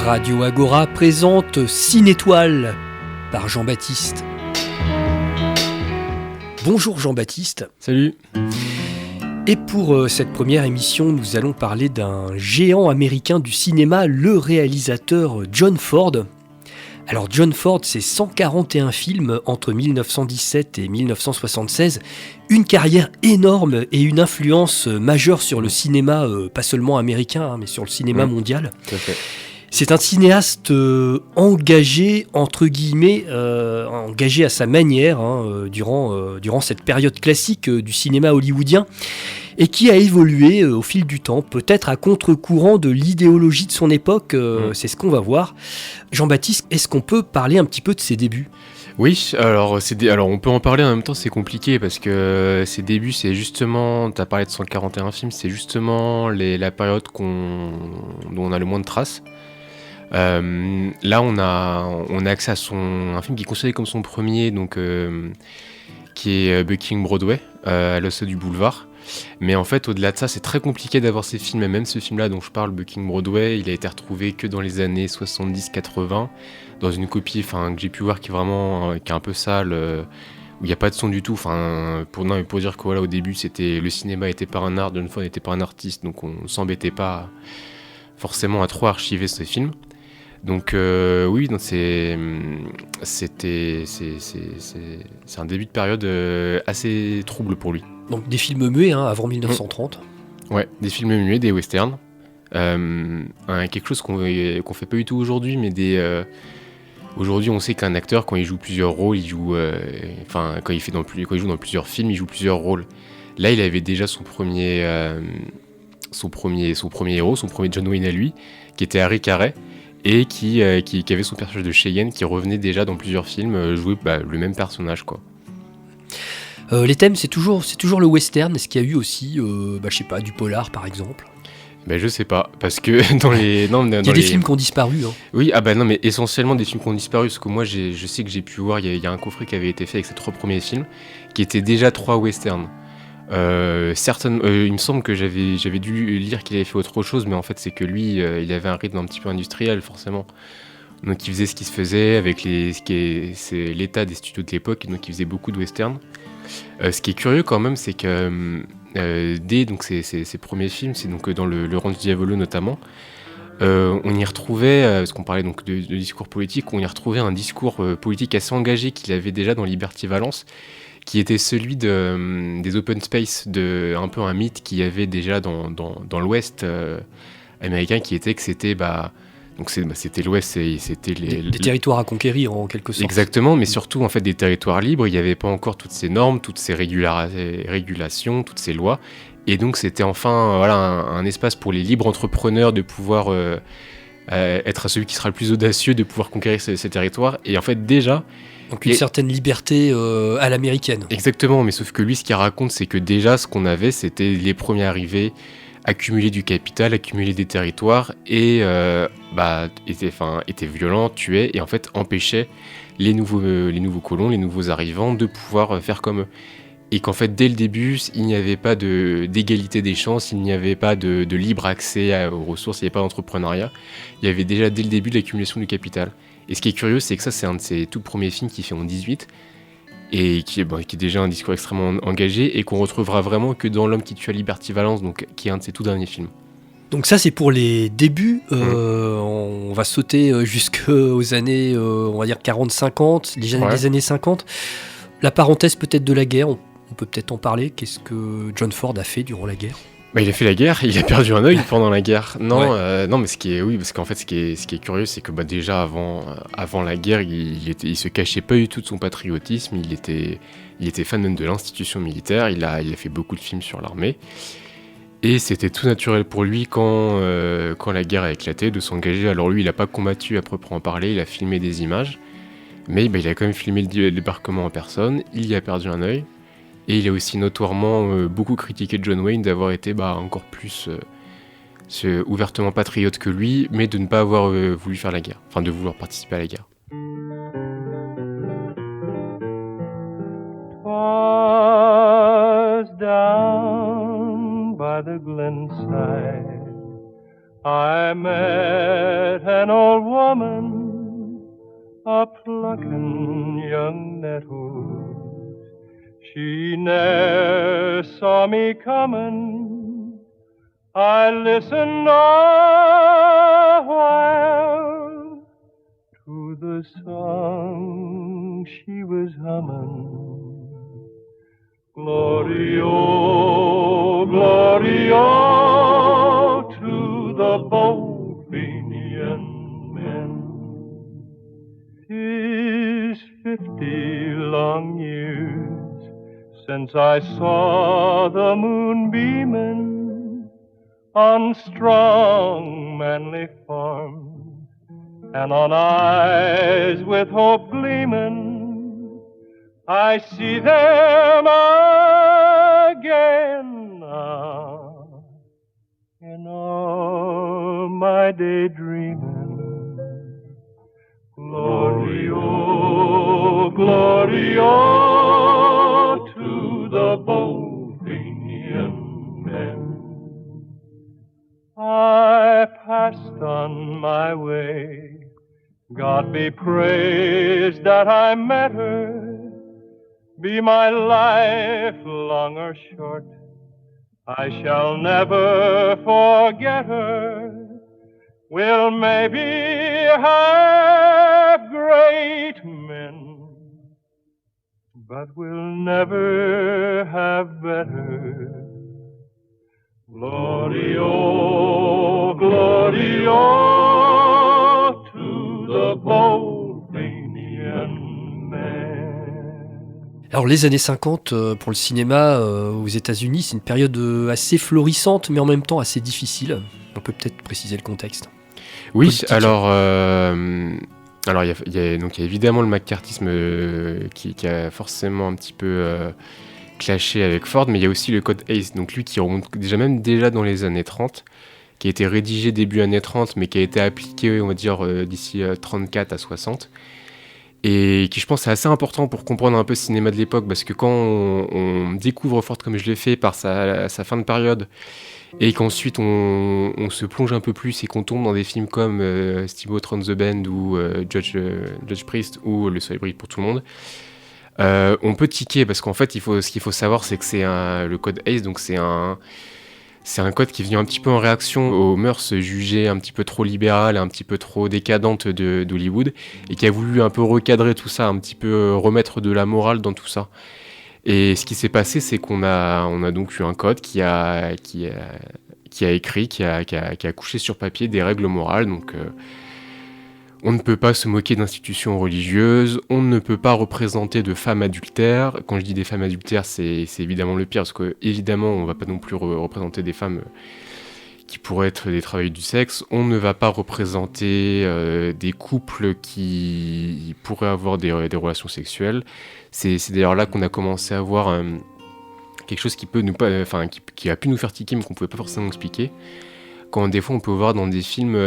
Radio Agora présente Cinétoile par Jean-Baptiste. Bonjour Jean-Baptiste. Salut. Et pour cette première émission, nous allons parler d'un géant américain du cinéma, le réalisateur John Ford. Alors John Ford, c'est 141 films entre 1917 et 1976, une carrière énorme et une influence majeure sur le cinéma, pas seulement américain, mais sur le cinéma mondial. Tout à fait. C'est un cinéaste engagé, entre guillemets, engagé à sa manière durant cette période classique du cinéma hollywoodien et qui a évolué au fil du temps, peut-être à contre-courant de l'idéologie de son époque, c'est ce qu'on va voir. Jean-Baptiste, est-ce qu'on peut parler un petit peu de ses débuts ? Oui, alors on peut en parler en même temps, c'est compliqué parce que ses débuts, c'est justement, tu as parlé de 141 films, c'est justement la période dont on a le moins de traces. Là, on a accès à un film qui est considéré comme son premier, donc qui est Bucking Broadway, à l'os du boulevard. Mais en fait, au-delà de ça, c'est très compliqué d'avoir ces films. Et même ce film-là dont je parle, Bucking Broadway, il a été retrouvé que dans les années 70-80, dans une copie que j'ai pu voir qui est un peu sale, où il n'y a pas de son du tout. Pour dire que voilà, au début, le cinéma était pas un art, John Ford n'était pas un artiste, donc on ne s'embêtait pas forcément à trop archiver ce film. Donc oui, donc c'est un début de période assez trouble pour lui. Donc des films muets avant 1930. Ouais, des films muets, des westerns. Quelque chose qu'on fait pas du tout aujourd'hui, mais aujourd'hui on sait qu'un acteur, quand il joue plusieurs rôles, il joue quand il joue dans plusieurs films, il joue plusieurs rôles. Là, il avait déjà son premier héros, son premier John Wayne à lui, qui était Harry Carey, et qui avait son personnage de Cheyenne qui revenait déjà dans plusieurs films jouer le même personnage, quoi. Les thèmes, c'est toujours le western. Est-ce qu'il y a eu aussi, je sais pas, du polar par exemple ? Je sais pas, parce que il y a des films qui ont disparu. Oui, mais essentiellement des films qui ont disparu, parce que moi je sais que j'ai pu voir, il y a un coffret qui avait été fait avec ces 3 premiers films, qui étaient déjà 3 westerns. Il me semble que j'avais dû lire qu'il avait fait autre chose, mais en fait c'est que lui, il avait un rythme un petit peu industriel forcément. Donc il faisait ce qui se faisait avec c'est l'état des studios de l'époque, donc il faisait beaucoup de westerns. Ce qui est curieux quand même, c'est que dès donc ces premiers films, c'est donc dans le Laurence Diavolo notamment, on y retrouvait, parce qu'on parlait donc de discours politique, on y retrouvait un discours politique assez engagé qu'il avait déjà dans Liberty Valance, qui était celui des open space, un peu un mythe qu'il y avait déjà dans l'Ouest américain, qui était que c'était c'était l'Ouest, c'était des territoires à conquérir en quelque sorte. Exactement, mais surtout en fait des territoires libres. Il n'y avait pas encore toutes ces normes, toutes ces régulations, toutes ces lois, et donc c'était enfin un espace pour les libres entrepreneurs de pouvoir être celui qui sera le plus audacieux, de pouvoir conquérir ces territoires. Et en fait déjà, donc une certaine liberté à l'américaine. Exactement, mais sauf que lui, ce qu'il raconte, c'est que déjà ce qu'on avait, c'était les premiers arrivés, accumuler du capital, accumuler des territoires, et étaient violents, tuaient, et en fait empêchaient les nouveaux colons, les nouveaux arrivants de pouvoir faire comme eux. Et qu'en fait, dès le début, il n'y avait pas d'égalité des chances, il n'y avait pas de libre accès aux ressources, il n'y avait pas d'entrepreneuriat. Il y avait déjà dès le début de l'accumulation du capital. Et ce qui est curieux, c'est que ça, c'est un de ses tout premiers films qu'il fait en 18, et qui est déjà un discours extrêmement engagé, et qu'on retrouvera vraiment que dans L'homme qui tua Liberty Valance, donc, qui est un de ses tout derniers films. Donc ça, c'est pour les débuts. On va sauter jusqu'aux années, on va dire 40-50, les années 50. La parenthèse peut-être de la guerre, on peut peut-être en parler. Qu'est-ce que John Ford a fait durant la guerre ? Il a fait la guerre, il a perdu un œil pendant la guerre. Non, mais parce qu'en fait, ce qui est curieux, c'est que déjà avant la guerre, il se cachait pas du tout de son patriotisme. Il était fan même de l'institution militaire. Il a fait beaucoup de films sur l'armée, et c'était tout naturel pour lui quand la guerre a éclaté de s'engager. Alors lui, il a pas combattu à proprement parler, il a filmé des images, mais il a quand même filmé le débarquement en personne. Il y a perdu un œil. Et il a aussi notoirement beaucoup critiqué John Wayne d'avoir été encore plus ouvertement patriote que lui, mais de ne pas avoir voulu faire la guerre, enfin de vouloir participer à la guerre. Was down by the glenside I met an old woman, a plucking young nettle. She ne'er saw me coming. I listened a while to the song she was humming. Glory-o, glory-o, to the Bohemian men. 'Tis 50 long years since I saw the moon beaming on strong, manly forms and on eyes with hope gleaming. I see them again now in all my daydreaming. Glory-o, glory-o, to the Bohemian men. I passed on my way. God be praised that I met her. Be my life long or short, I shall never forget her. We'll maybe have great men, but we'll never have better. Glory-o, glory-o, to the Bohemian men. Alors les années 50 pour le cinéma aux États-Unis, c'est une période assez florissante mais en même temps assez difficile. On peut peut-être préciser le contexte. Oui, Politique. alors il y a évidemment le McCarthyisme qui a forcément un petit peu clashé avec Ford, mais il y a aussi le code Hayes, donc lui qui remonte déjà dans les années 30, qui a été rédigé début années 30, mais qui a été appliqué, on va dire, d'ici 34 à 60. Et qui, je pense, est assez important pour comprendre un peu le cinéma de l'époque, parce que quand on découvre Ford comme je l'ai fait par sa fin de période, et qu'ensuite on se plonge un peu plus et qu'on tombe dans des films comme Steamboat on the Bend ou Judge Priest ou Le Soleil brille pour tout le monde, on peut tiquer, parce qu'en fait, ce qu'il faut savoir, c'est que c'est le code Hayes, donc c'est un code qui est venu un petit peu en réaction aux mœurs jugées un petit peu trop libérales, un petit peu trop décadentes d'Hollywood, et qui a voulu un peu recadrer tout ça, un petit peu remettre de la morale dans tout ça. Et ce qui s'est passé, c'est qu'on a donc eu un code qui a couché sur papier des règles morales. Donc, on ne peut pas se moquer d'institutions religieuses, on ne peut pas représenter de femmes adultères. Quand je dis des femmes adultères, c'est évidemment le pire, parce qu'évidemment, on ne va pas non plus représenter des femmes qui pourraient être des travailleuses du sexe. On ne va pas représenter des couples qui pourraient avoir des relations sexuelles. C'est d'ailleurs là qu'on a commencé à voir quelque chose qui a pu nous faire tiquer, mais qu'on ne pouvait pas forcément expliquer. Quand des fois on peut voir dans des films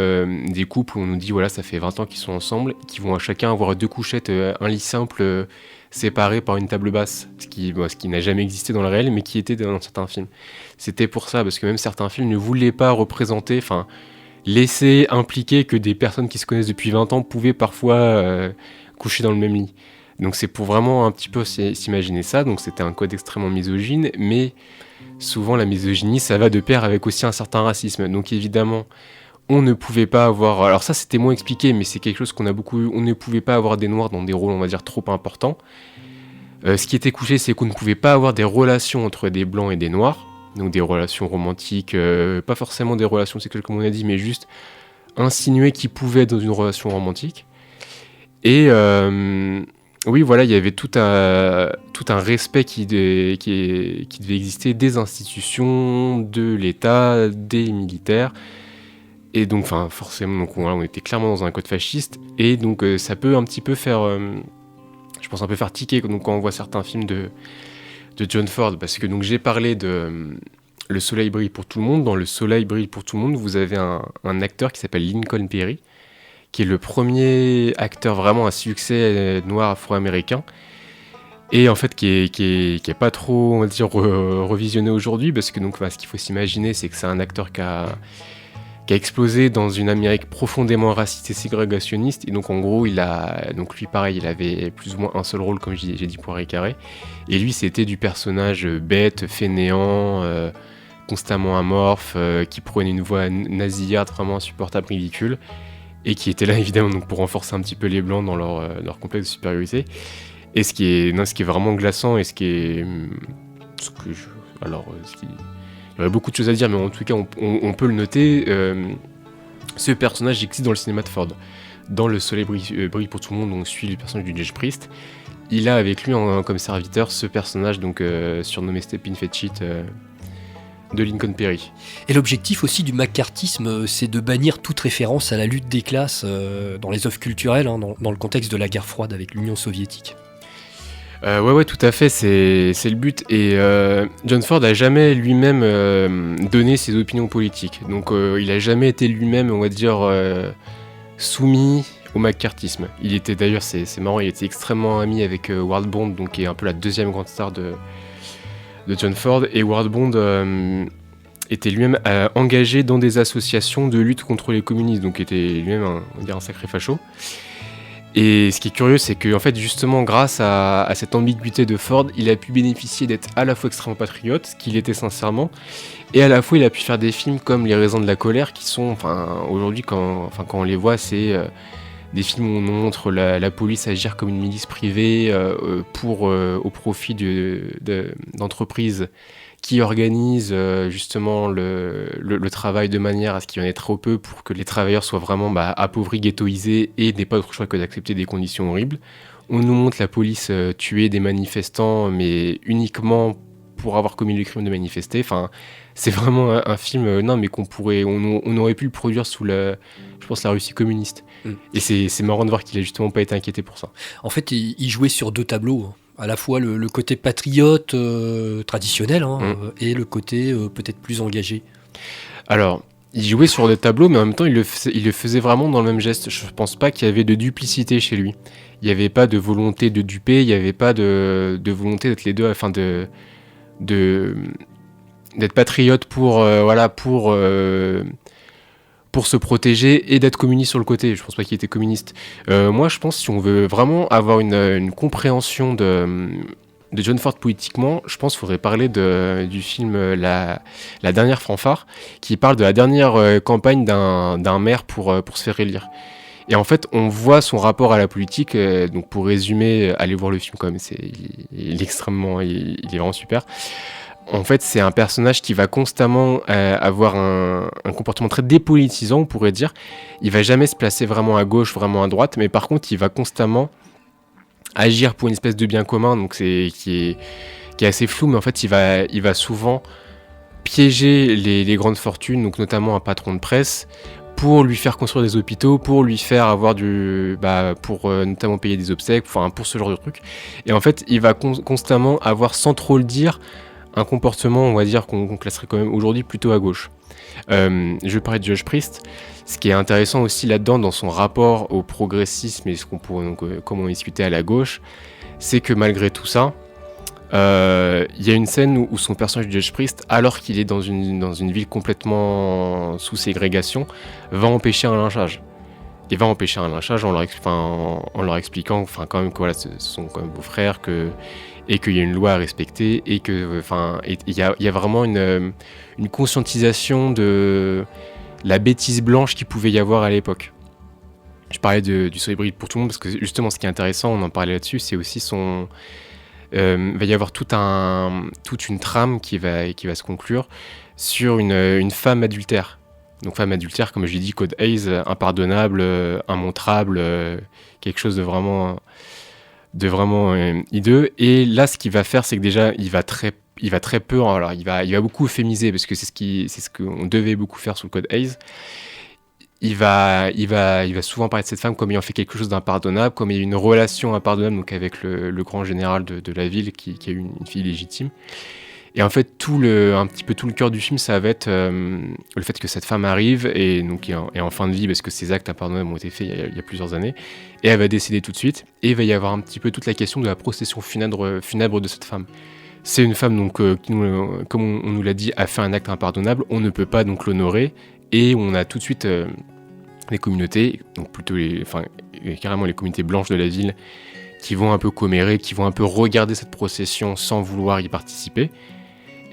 des couples où on nous dit voilà, ça fait 20 ans qu'ils sont ensemble, qui vont à chacun avoir 2 couchettes, un lit simple séparé par une table basse, ce qui n'a jamais existé dans le réel, mais qui était dans certains films. C'était pour ça, parce que même certains films ne voulaient pas représenter, laisser impliquer que des personnes qui se connaissent depuis 20 ans pouvaient parfois coucher dans le même lit. Donc c'est pour vraiment un petit peu s'imaginer ça, donc c'était un code extrêmement misogyne, mais souvent la misogynie ça va de pair avec aussi un certain racisme, donc évidemment on ne pouvait pas avoir, alors ça c'était moins expliqué, mais c'est quelque chose qu'on a beaucoup eu, on ne pouvait pas avoir des noirs dans des rôles on va dire trop importants. Ce qui était couché, c'est qu'on ne pouvait pas avoir des relations entre des blancs et des noirs, donc des relations romantiques, pas forcément des relations sexuelles comme on a dit, mais juste insinuer qu'ils pouvaient être dans une relation romantique. Et oui, voilà, il y avait tout un respect qui devait exister des institutions, de l'État, des militaires. Et donc, forcément, donc, voilà, on était clairement dans un code fasciste. Et donc, ça peut un petit peu faire, je pense, un peu faire tiquer donc, quand on voit certains films de John Ford. Parce que donc, j'ai parlé de Le Soleil brille pour tout le monde. Dans Le Soleil brille pour tout le monde, vous avez un acteur qui s'appelle Lincoln Perry, qui est le premier acteur vraiment à succès noir afro-américain, et en fait qui est pas trop, on va dire, revisionné aujourd'hui, parce que donc ce qu'il faut s'imaginer, c'est que c'est un acteur qui a qui a explosé dans une Amérique profondément raciste et ségrégationniste. Et donc en gros, donc lui pareil, il avait plus ou moins un seul rôle, comme j'ai dit pour Harry Carey. Et lui, c'était du personnage bête, fainéant, constamment amorphe, qui prenait une voix nasillarde vraiment insupportable, ridicule, et qui était là évidemment donc, pour renforcer un petit peu les blancs dans leur complexe de supériorité. Et ce qui est vraiment glaçant et il y aurait beaucoup de choses à dire, mais en tout cas on peut le noter, ce personnage existe dans le cinéma de Ford. Dans Le Soleil brille pour tout le monde, on suit le personnage du Judge Priest. Il a avec lui comme serviteur ce personnage donc surnommé Stephen Fetchit de Lincoln Perry. Et l'objectif aussi du maccarthisme, c'est de bannir toute référence à la lutte des classes dans les œuvres culturelles, hein, dans le contexte de la guerre froide avec l'Union soviétique. Ouais, tout à fait, c'est le but. Et John Ford a jamais lui-même donné ses opinions politiques. Donc il a jamais été lui-même, on va dire, soumis au maccarthisme. Il était d'ailleurs, c'est marrant, il était extrêmement ami avec Ward Bond, donc qui est un peu la deuxième grande star de John Ford. Et Ward Bond était lui-même engagé dans des associations de lutte contre les communistes, donc était lui-même un sacré facho. Et ce qui est curieux, c'est que en fait, justement, grâce à cette ambiguïté de Ford, il a pu bénéficier d'être à la fois extrêmement patriote, ce qu'il était sincèrement, et à la fois il a pu faire des films comme Les Raisins de la colère, qui sont, aujourd'hui, quand on les voit, c'est des films où on montre la police agir comme une milice privée au profit d'entreprises qui organise justement le travail de manière à ce qu'il y en ait trop peu pour que les travailleurs soient vraiment appauvris, ghettoisés et n'aient pas d'autre choix que d'accepter des conditions horribles. On nous montre la police tuer des manifestants, mais uniquement pour avoir commis le crime de manifester. Enfin, c'est vraiment un film mais on aurait pu le produire sous la Russie communiste. Et c'est marrant de voir qu'il a justement pas été inquiété pour ça. En fait, il jouait sur deux tableaux, hein. À la fois le côté patriote traditionnel et le côté peut-être plus engagé. Alors, il jouait sur des tableaux, mais en même temps, il le faisait vraiment dans le même geste. Je pense pas qu'il y avait de duplicité chez lui. Il n'y avait pas de volonté de duper, il n'y avait pas de volonté d'être les deux, afin d'être patriote pour se protéger et d'être communiste sur le côté. Je pense pas qu'il était communiste. Moi, je pense que si on veut vraiment avoir une compréhension de John Ford politiquement, je pense qu'il faudrait parler du film la dernière fanfare, qui parle de la dernière campagne d'un maire pour se faire élire. Et en fait, on voit son rapport à la politique. Donc, pour résumer, allez voir le film quand même. Il est vraiment super. En fait, c'est un personnage qui va constamment avoir un comportement très dépolitisant, on pourrait dire. Il va jamais se placer vraiment à gauche, vraiment à droite, mais par contre, il va constamment agir pour une espèce de bien commun, donc qui est assez flou, mais en fait, il va souvent piéger les grandes fortunes, donc notamment un patron de presse, pour lui faire construire des hôpitaux, pour lui faire avoir pour notamment payer des obsèques, pour ce genre de trucs. Et en fait, il va constamment avoir, sans trop le dire, un comportement, on va dire, qu'on classerait quand même aujourd'hui plutôt à gauche. Je vais parler de Judge Priest. Ce qui est intéressant aussi là-dedans, dans son rapport au progressisme et ce qu'on pourrait, comme on discutait à la gauche, c'est que malgré tout ça, il y a une scène où son personnage de Judge Priest, alors qu'il est dans une ville complètement sous ségrégation, va empêcher un lynchage. Et va empêcher un lynchage en leur expliquant quand même que voilà, ce sont quand même vos frères, et qu'il y a une loi à respecter, et que il y a vraiment une conscientisation de la bêtise blanche qu'il pouvait y avoir à l'époque. Je parlais du Soleil brille pour tout le monde parce que justement ce qui est intéressant, on en parlait là-dessus, c'est aussi va y avoir toute une trame qui va se conclure sur une femme adultère. Donc femme adultère, comme je l'ai dit, code Hayes, impardonnable, immontrable, quelque chose de vraiment hideux. Et là, ce qu'il va faire, c'est que déjà, il va très peu, alors il va beaucoup euphémiser, parce que c'est ce qu'on devait beaucoup faire sous le code Hayes. Il va souvent parler de cette femme comme ayant fait quelque chose d'impardonnable, comme ayant une relation impardonnable donc avec le grand général de la ville qui a eu une fille légitime. Et en fait, un petit peu tout le cœur du film, ça va être le fait que cette femme arrive et donc est en fin de vie parce que ses actes impardonnables ont été faits il y a plusieurs années, et elle va décéder tout de suite. Et il va y avoir un petit peu toute la question de la procession funèbre de cette femme. C'est une femme donc qui, comme on nous l'a dit, a fait un acte impardonnable. On ne peut pas donc l'honorer. et on a tout de suite les communautés, donc plutôt carrément les communautés blanches de la ville, qui vont un peu commérer, qui vont un peu regarder cette procession sans vouloir y participer.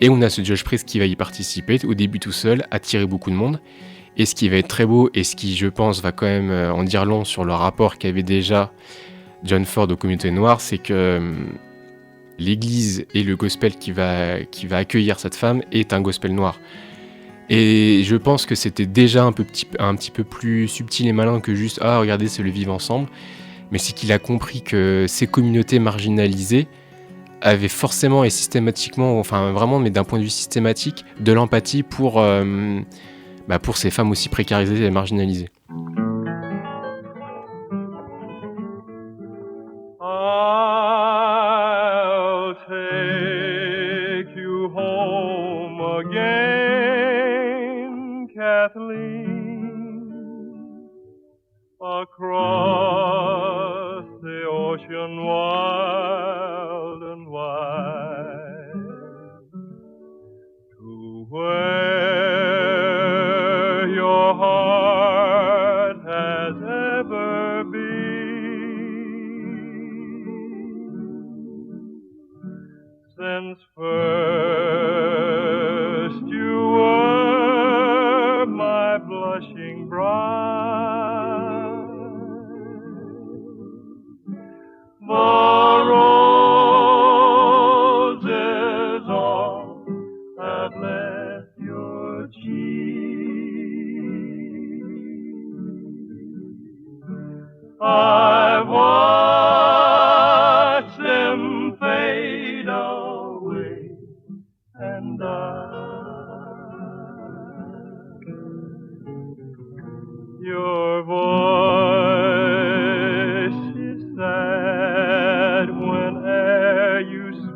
Et on a ce Judge Priest qui va y participer, au début tout seul, attirer beaucoup de monde. Et ce qui va être très beau, et ce qui, je pense, va quand même en dire long sur le rapport qu'avait déjà John Ford aux communautés noires, c'est que l'église et le gospel qui va accueillir cette femme est un gospel noir. Et je pense que c'était déjà un petit peu plus subtil et malin que juste « Ah, regardez, c'est le vivre ensemble ». Mais c'est qu'il a compris que ces communautés marginalisées avaient forcément et systématiquement, enfin vraiment, mais d'un point de vue systématique, de l'empathie pour ces femmes aussi précarisées et marginalisées. I'll take you home again, Kathleen, across the ocean wild and wide, to where your heart has ever been, since first you were my blushing bride. The roses all have left your cheek. I've watched them fade away, and your voice is sad whene'er you speak,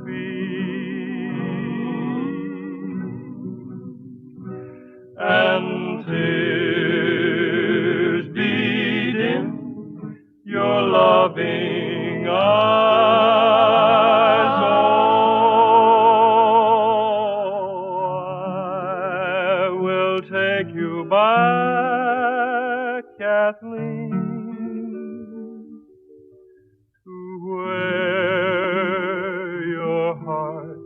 and tears beat in your loving eyes. Oh, I will take you back, Kathleen, to where your heart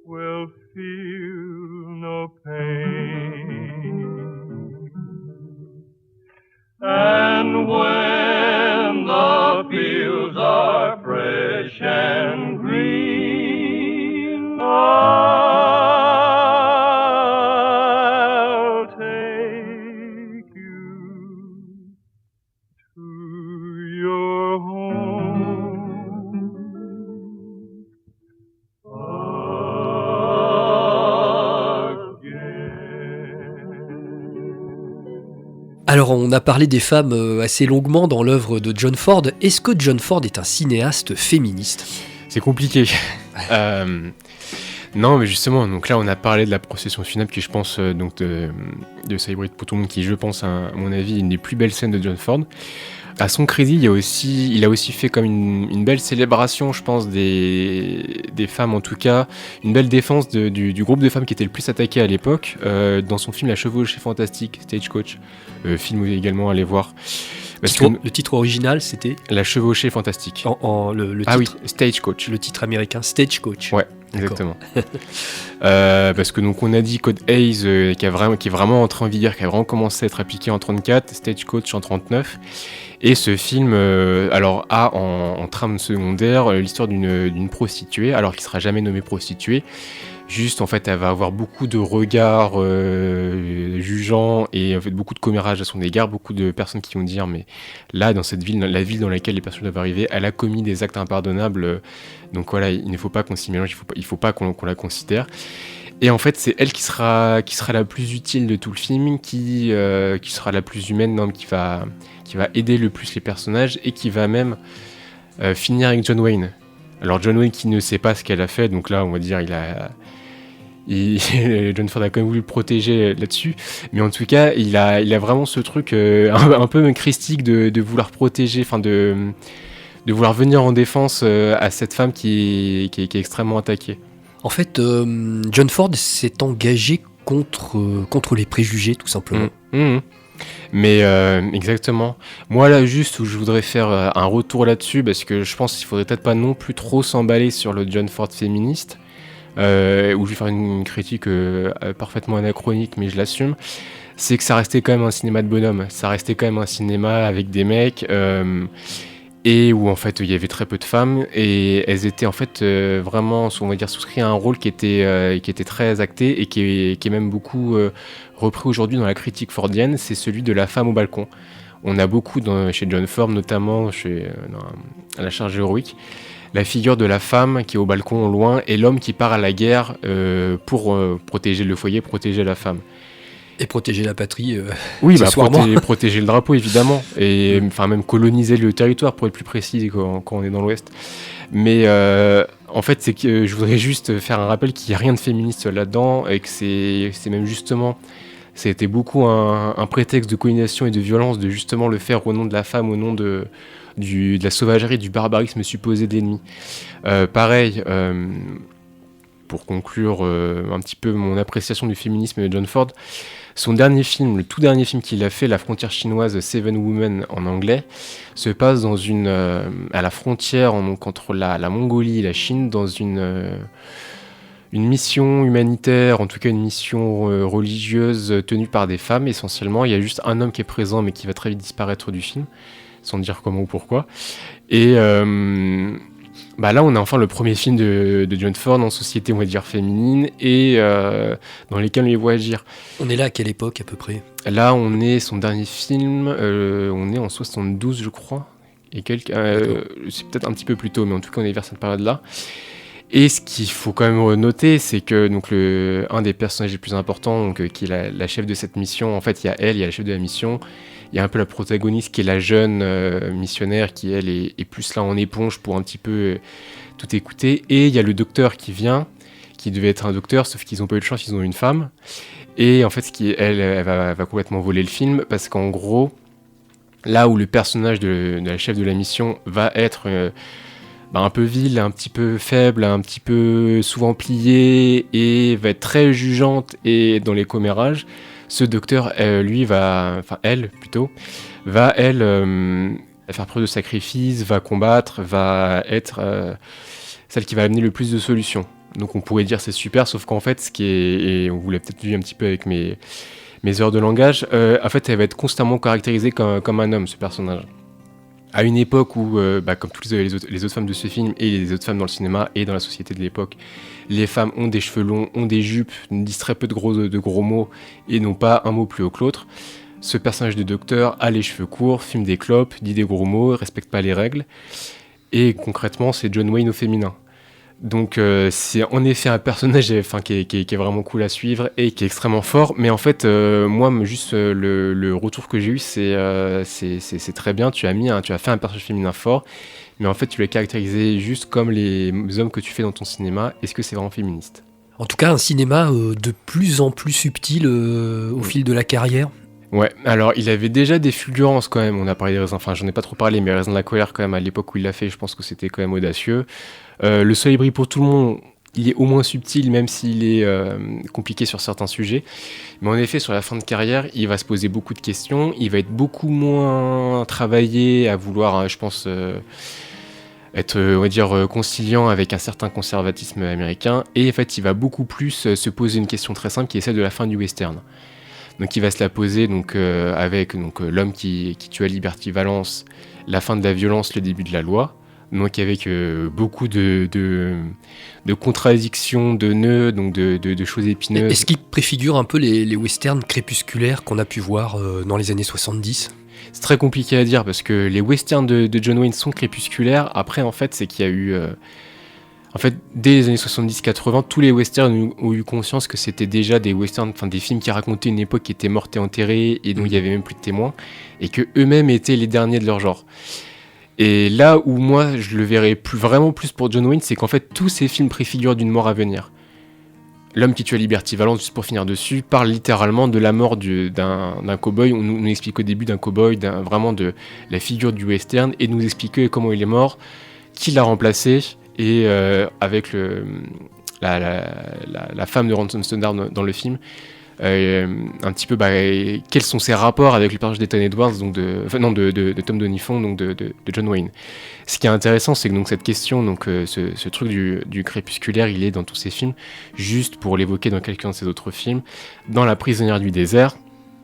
will feel no pain. And when the fields are fresh and green, I'll take you to your home again. Alors on a parlé des femmes assez longuement dans l'œuvre de John Ford. Est-ce que John Ford est un cinéaste féministe ? C'est compliqué. Non, mais justement, donc là, on a parlé de la procession funèbre qui, je pense, donc de Celebrate pour tout le monde, qui, je pense, à mon avis, une des plus belles scènes de John Ford. À son crédit, il a aussi fait comme une belle célébration, je pense, des femmes, en tout cas, une belle défense du groupe de femmes qui était le plus attaqué à l'époque, dans son film La Chevauchée Fantastique, Stagecoach, film également à aller voir. Le titre original, c'était La Chevauchée Fantastique. Le titre, ah oui, Stagecoach. Le titre américain, Stagecoach. Ouais, exactement. Parce que donc on a dit Code Hayes qui est vraiment entré en vigueur, qui a vraiment commencé à être appliqué en 34, Stagecoach en 39. Et ce film a en trame secondaire l'histoire d'une prostituée, alors qui sera jamais nommée prostituée. Juste, en fait, elle va avoir beaucoup de regards jugeants et en fait, beaucoup de commérages à son égard, beaucoup de personnes qui vont dire mais là, dans cette ville, la ville dans laquelle les personnes doivent arriver, elle a commis des actes impardonnables, donc voilà, il ne faut pas qu'on s'y mélange, il faut pas qu'on la considère. Et en fait, c'est elle qui sera la plus utile de tout le film, qui sera la plus humaine, non, qui va aider le plus les personnages et qui va même finir avec John Wayne. Alors John Wayne qui ne sait pas ce qu'elle a fait, donc là on va dire John Ford a quand même voulu le protéger là-dessus, mais en tout cas il a vraiment ce truc un peu christique de vouloir protéger, enfin de vouloir venir en défense à cette femme qui est extrêmement attaquée. En fait, John Ford s'est engagé contre les préjugés, tout simplement. Mais exactement. Moi là juste où je voudrais faire un retour là-dessus, parce que je pense qu'il faudrait peut-être pas non plus trop s'emballer sur le John Ford féministe, où je vais faire une critique parfaitement anachronique, mais je l'assume. C'est que ça restait quand même un cinéma de bonhomme, ça restait quand même un cinéma avec des mecs, et où en fait il y avait très peu de femmes, et elles étaient en fait vraiment, on va dire, souscrites à un rôle qui était très acté, et qui est même beaucoup repris aujourd'hui dans la critique fordienne, c'est celui de la femme au balcon. On a beaucoup chez John Ford, notamment à la charge héroïque, la figure de la femme qui est au balcon au loin, et l'homme qui part à la guerre pour protéger le foyer, protéger la femme. Et protéger la patrie. Oui, protéger le drapeau, évidemment. Et enfin, même coloniser le territoire, pour être plus précis, quand on est dans l'Ouest. Mais en fait, c'est que je voudrais juste faire un rappel qu'il n'y a rien de féministe là-dedans, et que c'est même justement... C'était beaucoup un prétexte de colonisation et de violence, de justement le faire au nom de la femme, au nom de la sauvagerie, du barbarisme supposé d'ennemis. Pareil... pour conclure un petit peu mon appréciation du féminisme de John Ford, son dernier film, le tout dernier film qu'il a fait, La frontière chinoise, Seven Women en anglais, se passe à la frontière donc, entre la Mongolie et la Chine, dans une mission humanitaire, en tout cas une mission religieuse tenue par des femmes essentiellement. Il y a juste un homme qui est présent mais qui va très vite disparaître du film, sans dire comment ou pourquoi. Et... là, on a enfin le premier film de John Ford en société, on va dire, féminine, et dans lesquels on les voit agir. On est là à quelle époque, à peu près ? Là, on est son dernier film, on est en 72, je crois, et c'est peut-être un petit peu plus tôt, mais en tout cas, on est vers cette période-là. Et ce qu'il faut quand même noter, c'est que donc, un des personnages les plus importants, donc, qui est la chef de cette mission, en fait, il y a la chef de la mission, il y a un peu la protagoniste qui est la jeune missionnaire qui, elle, est plus là en éponge pour un petit peu tout écouter. Et il y a le docteur qui vient, qui devait être un docteur, sauf qu'ils n'ont pas eu de chance, ils ont une femme. Et en fait, elle va complètement voler le film, parce qu'en gros, là où le personnage de la chef de la mission va être un peu vil, un petit peu faible, un petit peu souvent pliée, et va être très jugeante et dans les commérages, ce docteur, elle, faire preuve de sacrifice, va combattre, va être celle qui va amener le plus de solutions. Donc on pourrait dire c'est super, sauf qu'en fait, et on vous l'a peut-être vu un petit peu avec mes heures de langage, en fait, elle va être constamment caractérisée comme un homme, ce personnage. À une époque où, comme toutes les autres femmes de ce film, et les autres femmes dans le cinéma et dans la société de l'époque, les femmes ont des cheveux longs, ont des jupes, disent très peu de gros mots, et n'ont pas un mot plus haut que l'autre. Ce personnage de docteur a les cheveux courts, fume des clopes, dit des gros mots, respecte pas les règles, et concrètement, c'est John Wayne au féminin. Donc c'est en effet un personnage qui est vraiment cool à suivre et qui est extrêmement fort, mais en fait moi juste le retour que j'ai eu c'est très bien, tu as fait un personnage féminin fort, mais en fait tu l'as caractérisé juste comme les hommes que tu fais dans ton cinéma. Est-ce que c'est vraiment féministe ? En tout cas un cinéma de plus en plus subtil au fil de la carrière. Ouais, alors il avait déjà des fulgurances quand même, on a parlé des raisins, j'en ai pas trop parlé, mais Raisins de la colère quand même, à l'époque où il l'a fait, je pense que c'était quand même audacieux. Le soleil brille pour tout le monde, il est au moins subtil, même s'il est compliqué sur certains sujets. Mais en effet, sur la fin de carrière, il va se poser beaucoup de questions, il va être beaucoup moins travaillé à vouloir, je pense, être, on va dire, conciliant avec un certain conservatisme américain, et en fait, il va beaucoup plus se poser une question très simple, qui est celle de la fin du western. Donc il va se la poser avec l'homme qui tua Liberty Valance, la fin de la violence, le début de la loi, donc avec beaucoup de contradictions, de nœuds, donc de choses épineuses. Est-ce qu'il préfigure un peu les westerns crépusculaires qu'on a pu voir dans les années 70 ? C'est très compliqué à dire parce que les westerns de John Wayne sont crépusculaires. Après, en fait, c'est qu'il y a eu... En fait, dès les années 70-80, tous les westerns ont eu conscience que c'était déjà des westerns, des films qui racontaient une époque qui était morte et enterrée et dont il n'y avait même plus de témoins, et que eux-mêmes étaient les derniers de leur genre. Et là où moi, je le verrais vraiment plus pour John Wayne, c'est qu'en fait, tous ces films préfigurent d'une mort à venir. L'homme qui tua Liberty Valance, juste pour finir dessus, parle littéralement de la mort d'un cow-boy. On nous explique au début d'un cow-boy, vraiment de la figure du western, et nous explique comment il est mort, qui l'a remplacé, et avec la femme de Ransom Stoddard dans le film, un petit peu quels sont ses rapports avec le personnage d'Ethan Edwards, donc de Tom Donifon, donc de John Wayne. Ce qui est intéressant, c'est que donc cette question, donc ce truc du crépusculaire, il est dans tous ses films. Juste pour l'évoquer dans quelqu'un de ses autres films, dans La prisonnière du désert,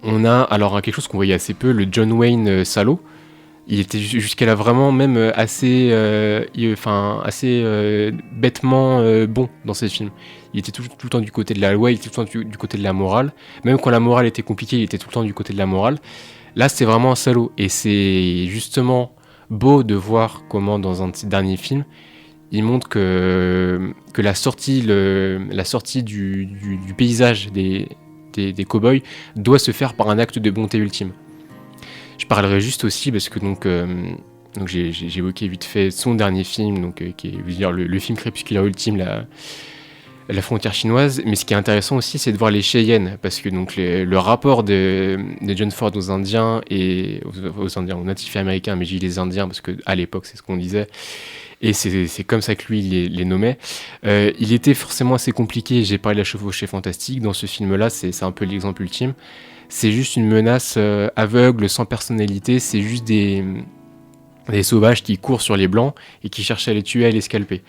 on a alors quelque chose qu'on voyait assez peu, le John Wayne salaud. Il était jusqu'à là vraiment même assez bêtement bon dans ses films. Il était tout le temps du côté de la loi, il était tout le temps du côté de la morale. Même quand la morale était compliquée, il était tout le temps du côté de la morale. Là, c'est vraiment un salaud. Et c'est justement beau de voir comment, dans un de ses derniers films, il montre que la sortie du paysage des cow-boys doit se faire par un acte de bonté ultime. Je parlerai juste aussi parce que donc j'ai évoqué vite fait son dernier film, qui est le film crépusculaire ultime, la frontière chinoise. Mais ce qui est intéressant aussi, c'est de voir les Cheyennes, parce que donc le rapport de John Ford aux Indiens et aux natifs américains, mais j'ai dit les Indiens parce que à l'époque c'est ce qu'on disait. Et c'est comme ça que lui il les nommait. Il était forcément assez compliqué. J'ai parlé de la chevauchée fantastique. Dans ce film-là, c'est un peu l'exemple ultime. C'est juste une menace aveugle, sans personnalité. C'est juste des sauvages qui courent sur les blancs et qui cherchent à les tuer, à les scalper.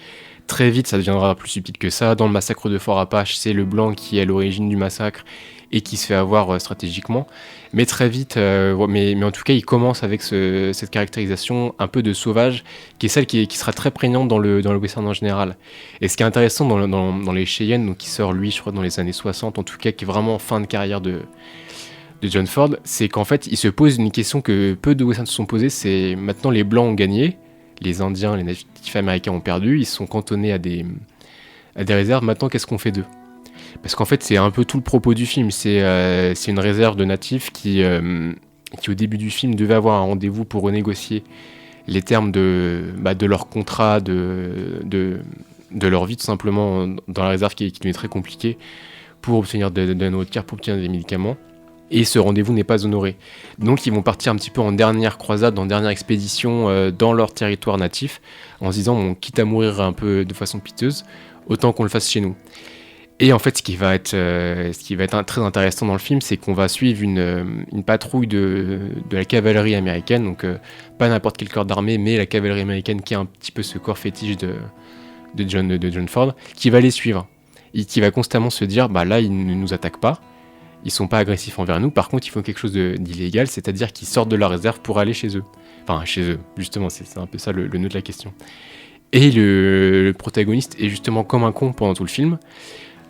Très vite, ça deviendra plus subtil que ça. Dans le massacre de Fort Apache, c'est le blanc qui est à l'origine du massacre et qui se fait avoir stratégiquement. Mais très vite, mais en tout cas, il commence avec cette caractérisation un peu de sauvage, qui est celle qui sera très prégnante dans le western en général. Et ce qui est intéressant dans les Cheyennes, donc qui sort lui, je crois, dans les années 60, en tout cas, qui est vraiment en fin de carrière de John Ford, c'est qu'en fait, il se pose une question que peu de westerns se sont posés, c'est maintenant les Blancs ont gagné, les Indiens, les natifs américains ont perdu, ils sont cantonnés à des réserves, maintenant qu'est-ce qu'on fait d'eux ? Parce qu'en fait, c'est un peu tout le propos du film, c'est une réserve de natifs qui au début du film devait avoir un rendez-vous pour renégocier les termes de leur contrat, de leur vie tout simplement dans la réserve qui est très compliquée, pour obtenir de la nourriture, pour obtenir des médicaments. Et ce rendez-vous n'est pas honoré. Donc ils vont partir un petit peu en dernière croisade, en dernière expédition dans leur territoire natif, en se disant, quitte à mourir un peu de façon piteuse, autant qu'on le fasse chez nous. Et en fait, ce qui va être très intéressant dans le film, c'est qu'on va suivre une patrouille de la cavalerie américaine, donc pas n'importe quel corps d'armée, mais la cavalerie américaine qui est un petit peu ce corps fétiche de John Ford, qui va les suivre. Et qui va constamment se dire, là, ils ne nous attaquent pas, ils sont pas agressifs envers nous, par contre, ils font quelque chose d'illégal, c'est-à-dire qu'ils sortent de leur réserve pour aller chez eux. Enfin, chez eux, justement, c'est un peu ça le nœud de la question. Et le protagoniste est justement comme un con pendant tout le film,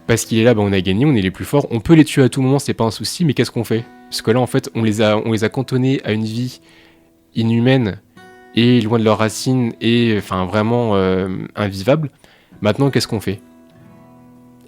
parce qu'il est là, on a gagné, on est les plus forts, on peut les tuer à tout moment, c'est pas un souci, mais qu'est-ce qu'on fait ? Parce que là, en fait, on les a cantonnés à une vie inhumaine et loin de leurs racines et vraiment invivable. Maintenant, qu'est-ce qu'on fait ?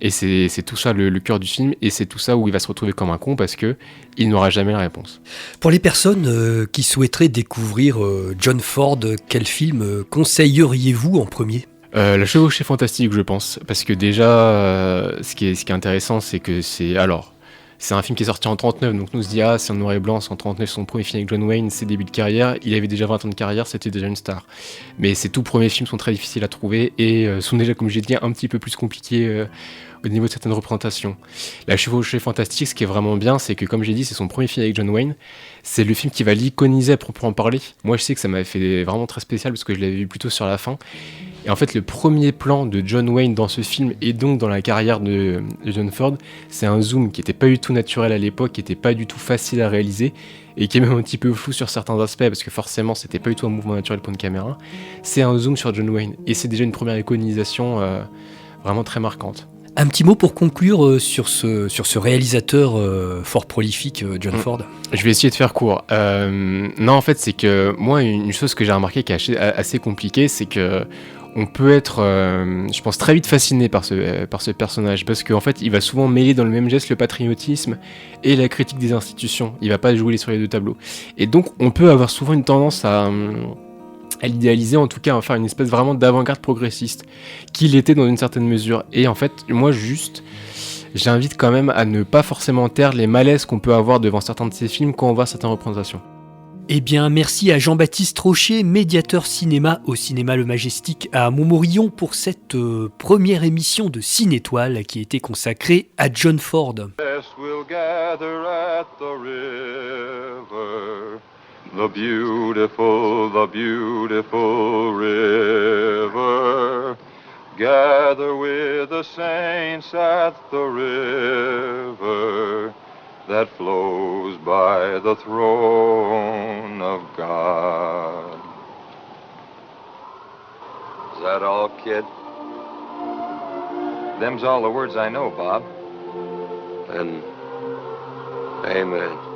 Et c'est tout ça le cœur du film, et c'est tout ça où il va se retrouver comme un con parce que il n'aura jamais la réponse. Pour les personnes qui souhaiteraient découvrir John Ford, quel film conseilleriez-vous en premier ? La chevauchée fantastique, je pense, parce que déjà, ce qui est intéressant, c'est que c'est un film qui est sorti en 1939, donc nous on se dit c'est en noir et blanc, c'est en 1939, son premier film avec John Wayne, ses débuts de carrière, il avait déjà 20 ans de carrière, c'était déjà une star. Mais ses tout premiers films sont très difficiles à trouver et sont déjà, comme j'ai dit, un petit peu plus compliqués au niveau de certaines représentations. La chevauchée fantastique, ce qui est vraiment bien, c'est que comme j'ai dit, c'est son premier film avec John Wayne, c'est le film qui va l'iconiser à proprement parler. Moi je sais que ça m'avait fait vraiment très spécial parce que je l'avais vu plutôt sur la fin. Et en fait, le premier plan de John Wayne dans ce film, et donc dans la carrière de John Ford, c'est un zoom qui n'était pas du tout naturel à l'époque, qui n'était pas du tout facile à réaliser, et qui est même un petit peu flou sur certains aspects, parce que forcément, c'était pas du tout un mouvement naturel pour une caméra. C'est un zoom sur John Wayne, et c'est déjà une première iconisation vraiment très marquante. Un petit mot pour conclure sur ce réalisateur fort prolifique, John Ford. Je vais essayer de faire court. Non, en fait, c'est que moi, une chose que j'ai remarqué qui est assez compliquée, c'est que on peut être, je pense, très vite fasciné par ce personnage, parce qu'en fait, il va souvent mêler dans le même geste le patriotisme et la critique des institutions. Il va pas jouer sur les deux tableaux. Et donc, on peut avoir souvent une tendance à l'idéaliser, en tout cas à faire une espèce vraiment d'avant-garde progressiste, qu'il était dans une certaine mesure. Et en fait, moi, j'invite quand même à ne pas forcément taire les malaises qu'on peut avoir devant certains de ces films quand on voit certaines représentations. Eh bien, merci à Jean-Baptiste Rocher, médiateur cinéma au Cinéma Le Majestic à Montmorillon pour cette première émission de Cinétoile qui a été consacrée à John Ford. Yes, we'll gather at the river, the beautiful river. Gather with the saints at the river that flows by the throne of God. Is that all, kid? Them's all the words I know, Bob. And amen.